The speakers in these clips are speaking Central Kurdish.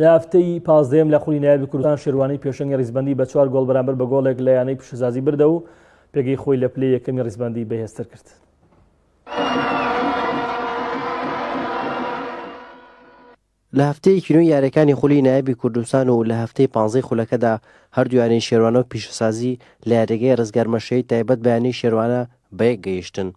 لە هەفتەی 15 لە خولی نایابی کوردستان شێروانی پێشەنگی ڕیزبەندی بە 4 گۆڵ بەرامبەر بە گۆڵێک لە یانەی پیشەسازی بردە و پێگەی خۆی لە پلەی یەکەمی ڕیزبەندی بەهێزتر کرد. لە هەفتەی کینۆی یاریەکانی خولی نایابی کوردستان و لە هەفتەی 15 خولەکەدا هەردوویانەی شێروانە و پیشەسازی لە یاریگەی ڕزگارمەشەی تایبەت بەیانی شێروانە بەیەک گەیشتن.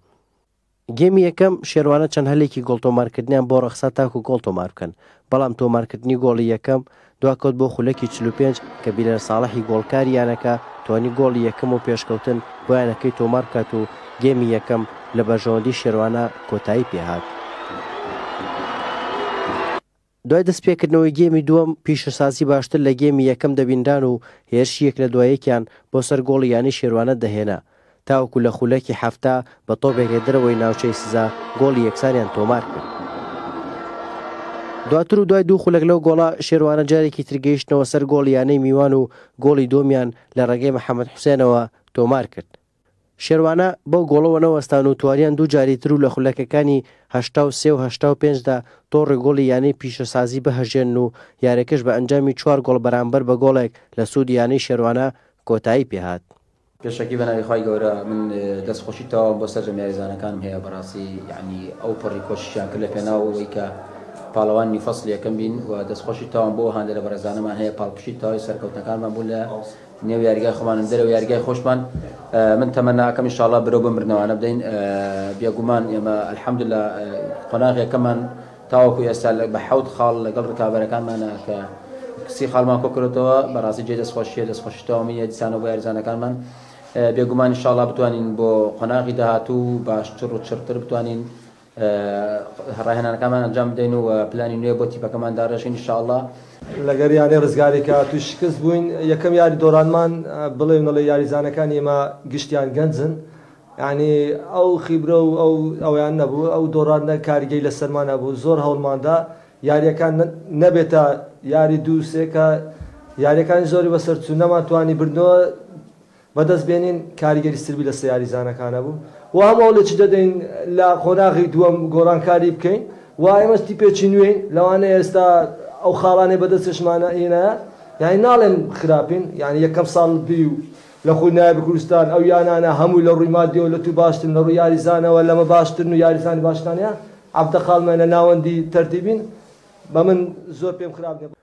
گێمی یەکەم شێروانە چەند هەلێکی گۆڵ تۆمارکردنیان بۆ ڕەخسا تاکو گۆڵ تۆمار بکەن، بەڵام تۆمارکردنی گۆڵی یەکەم دواکەوت بۆ خولەکی 45 کە بیرەر ساڵحی گۆڵکاری یانەکە توانی گۆڵی یەکەم و پێشکەوتن بۆ یانەکەی تۆمار بکات و گێمی یەکەم لە بەرژەوەندی شێروانە کۆتایی پێهات. دوای دەستپێکردنەوەی گێمی دووەم پیشەسازی باشتر لە گێمی یەکەم دەبیندان و هێرشی یەک لە دوایەکیان بۆ سەر گۆڵی یانی شێروانە دەهێنا تاوەکو لە خولەکی هەفتە بە تۆپێک درەوەی ناوچەی سزا گۆڵی یەکسانیان تۆمار کرد. دواتر و دوای دوو خولەک لەو گۆڵە شێروانە جارێکی ترگەیشتنەوە سەر گۆڵی یانەی میوان و گۆڵی دۆمیان لە ڕێگەی محەممەد حوسێنەوە تۆمار کرد. شێروانە بەو گۆڵەوە نەوەستان و توانیان دوو جاریتر و لە خولەکەکانی 83 و 85دا تۆڕی گۆڵی یانەی پیشەسازی بەهەژێن و یاریەکەش بە ئەنجامی 4 گۆڵ بەرامبەر بە گۆڵێک لە سوود یانەی شێروانە کۆتایی پێهات. پێشەکی بەناوی خی گەورە من دەستخۆشی تەواو بۆ سەر ژەمیاریزانەکانم هەیە بەڕاستی یعنی ئەو پڕی کۆشیان کرد لە پێناوەوەی کە پاڵەوانی فەسڵ یەکەم بین و دەستخۆشی تاوان بۆ هەندێک لە بەڕێزانەمان هەیە پاڵپشی تاوای سەرکەوتنەکانمان بوون لە نێو یاریگای خۆمان دەرەوە یاریگای خۆشمان من تەمەناکەم ئینشاءڵڵا برەو بمرنەوەوانە بدەین بێگومان ئێمە ئەلحەمدوللا قۆناغیەکەمان تاوەکو ئێستا بە 7 خاڵ لەگەڵ ڕکابەرەکانمانە کە کسی خاڵمان کۆکردەوە بەڕاستی جێ دەستخۆشی تەواوی دیسانەوە بۆ یاریزانەکانمان بێگومان ئینشاءڵڵا بتوانین بۆ قۆناغی داهاتوو باشتر و چرتر بتوانین ڕاهێنانەکانمان ئەنجام بدەین و پلانی نوێ بۆ تیپەکەمان داڕێژین ئینشاءڵڵا. لەگەر یانەی ڕزگاری کە توی شکست بووین یەکەم یاری دۆڕانمان بڵێونەڵی یاریزانەکان ئێمە گشتیان گەنجن یعنی ئەو خیبرە و ئەویان نەبوو ئەو دۆڕانە کاریگەی لە سەرمان نەبوو زۆر هەوڵماندا یاریەکان نەبێتە یاری دوو سێکە یاریەکانی زۆری بەسەرچوو نەماتوانی بردنەوە بەدەست بێنین کاریگەری سربی لە سەیاریزانەکانە بوو و هەموو لە چ دەدەین لە خۆناغی دووەم گۆڕانکاری بکەین و ئێمەستی پێچی نوێین لەوانەیە ئێستا ئەو خاڵانەی بەدەست چشمانە ئێنە یعنی ناڵێن خراپین یعنی یەکەم ساڵ بی و لە خۆی نایابی کوردستان ئەو یانانە هەمووی لە ڕووی مادیەوە لە تو باشترن لە ڕووی یاریزانەوە لەمە باشترن و یاریزانی باشتانە عەبدە خاڵمانە ناوەندی تەرتیبین بە من زۆر پێم خراپ نەبوو.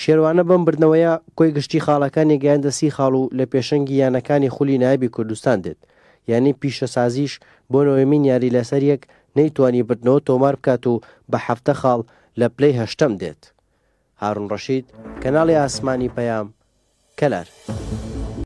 شێروانە بەم بردنەوەیە کۆی گشتی خاڵەکانی گەیاندە 30 خاڵ و لە پێشەنگی یانەکانی خولی نایابی کوردستان دێت یعنی پیشەسازیش بۆ نەوەمین یاری لەسەر یەک نەیتوانی بردنەوە تۆمار بکات و بە 7 خاڵ لە پلەی 8ەم دێت. هارون ڕەشید کەناڵی ئاسمانی پەیام کەلار.